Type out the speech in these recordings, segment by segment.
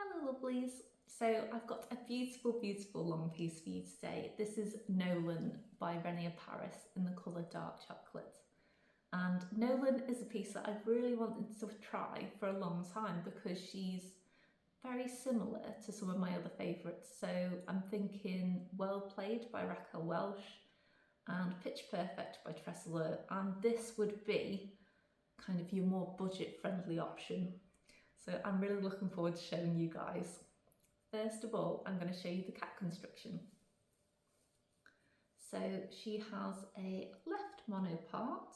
Hello lovelies! So I've got a beautiful long piece for you today. This is Nolan by Rene Paris in the colour Dark Chocolate. And Nolan is a piece that I've really wanted to try for a long time because she's very similar to some of my other favourites. So I'm thinking Well Played by Raquel Welch and Pitch Perfect by Tressler, and this would be kind of your more budget friendly option. So I'm really looking forward to showing you guys. First of all, I'm going to show you the cap construction. So she has a left mono part,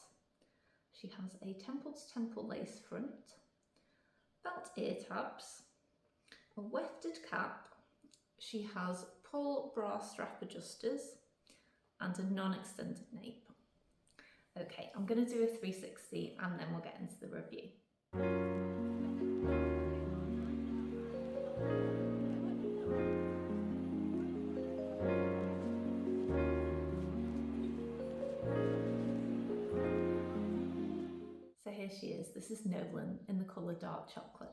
she has a temple to temple lace front, belt ear tabs, a wefted cap, she has pull bra strap adjusters and a non-extended nape. Okay, I'm going to do a 360 and then we'll get into the review. So here she is. This is Nolan in the colour Dark Chocolate.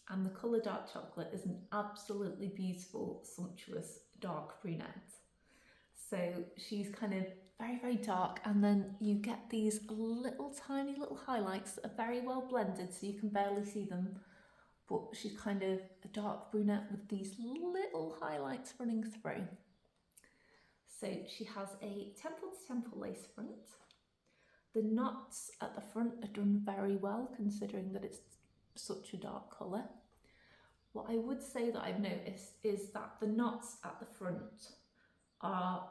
And the colour Dark Chocolate is an absolutely beautiful, sumptuous dark brunette. So she's kind of very dark, and then you get these tiny little highlights that are very well blended so you can barely see them. But she's kind of a dark brunette with these little highlights running through. So she has a temple to temple lace front. The knots at the front are done very well considering that it's such a dark colour. What I would say that I've noticed is that the knots at the front are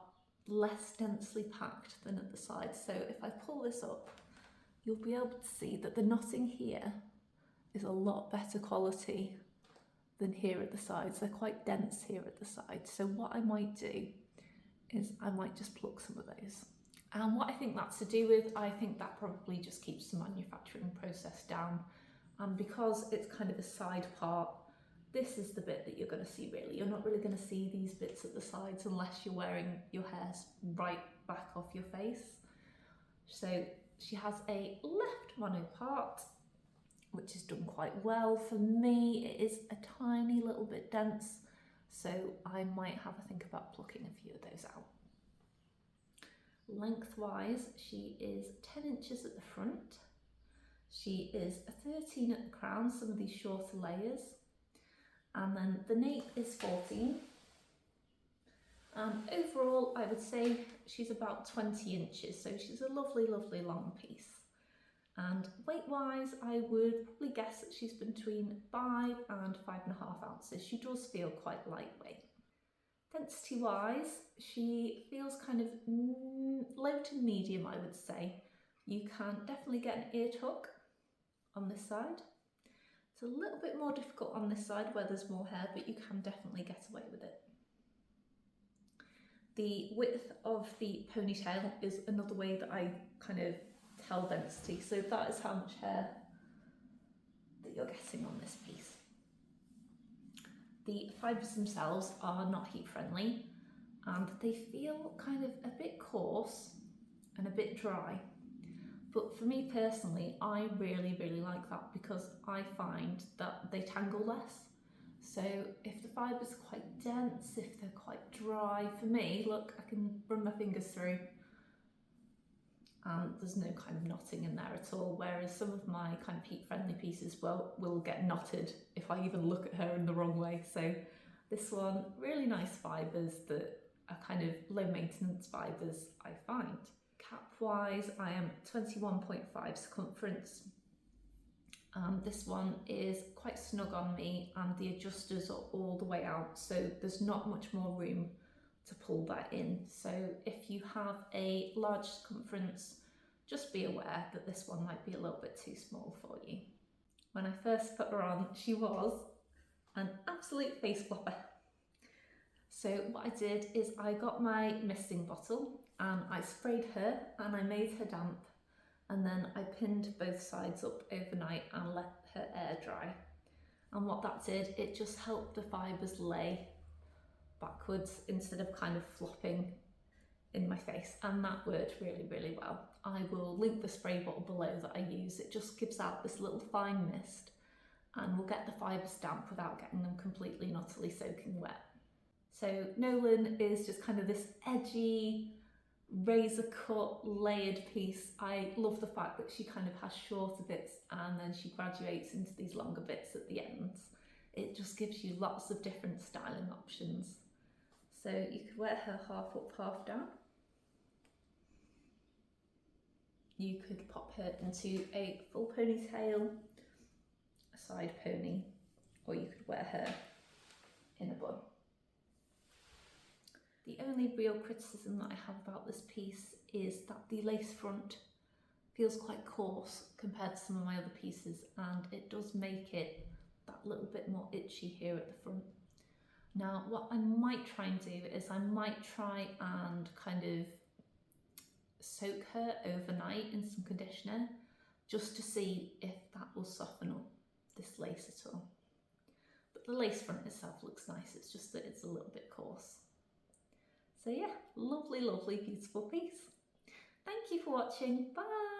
less densely packed than at the sides. So if I pull this up, you'll be able to see that the knotting here is a lot better quality than here at the sides. They're quite dense here at the sides. So what I might do is I might just pluck some of those. And what I think that's to do with, I think that probably just keeps the manufacturing process down. And because it's kind of a side part, this is the bit that you're going to see really. You're not really going to see these bits at the sides unless you're wearing your hair right back off your face. So she has a left mono part, which is done quite well. For me, it is a tiny little bit dense, so I might have a think about plucking a few of those out. Lengthwise, she is 10 inches at the front. She is a 13 at the crown, some of these shorter layers. And then the nape is 14. And overall, I would say she's about 20 inches, so she's a lovely long piece. And weight-wise, I would probably guess that she's between 5 and 5.5 ounces. She does feel quite lightweight. Density-wise, she feels kind of low to medium, I would say. You can definitely get an ear tuck on this side. It's a little bit more difficult on this side where there's more hair, but you can definitely get away with it. The width of the ponytail is another way that I kind of tell density. So that is how much hair that you're getting on this piece. The fibres themselves are not heat friendly and they feel kind of a bit coarse and a bit dry. But for me personally, I really like that because I find that they tangle less. So if the fibres are quite dense, if they're quite dry, for me, look, I can run my fingers through and there's no kind of knotting in there at all, whereas some of my kind of heat friendly pieces will get knotted if I even look at her in the wrong way. So this one, really nice fibres that are kind of low maintenance fibres, I find. Cap wise, I am 21.5 circumference. This one is quite snug on me and the adjusters are all the way out, so there's not much more room to pull that in. So if you have a large circumference, just be aware that this one might be a little bit too small for you. When I first put her on, she was an absolute face flopper. So what I did is I got my misting bottle and I sprayed her and I made her damp, and then I pinned both sides up overnight and let her air dry. And what that did, it just helped the fibres lay backwards instead of kind of flopping in my face, and that worked really well. I will link the spray bottle below that I use. It just gives out this little fine mist and will get the fibres damp without getting them completely and utterly soaking wet. So Nolan is just kind of this edgy, razor cut, layered piece. I love the fact that she kind of has shorter bits and then she graduates into these longer bits at the ends. It just gives you lots of different styling options. So you could wear her half up, half down. You could pop her into a full ponytail, a side pony, or you could wear her in a bun. The only real criticism that I have about this piece is that the lace front feels quite coarse compared to some of my other pieces, and it does make it that little bit more itchy here at the front. Now, what I might try and do is I might try and kind of soak her overnight in some conditioner just to see if that will soften up this lace at all. But the lace front itself looks nice, it's just that it's a little bit coarse. So yeah, lovely, lovely, beautiful piece. Thank you for watching. Bye!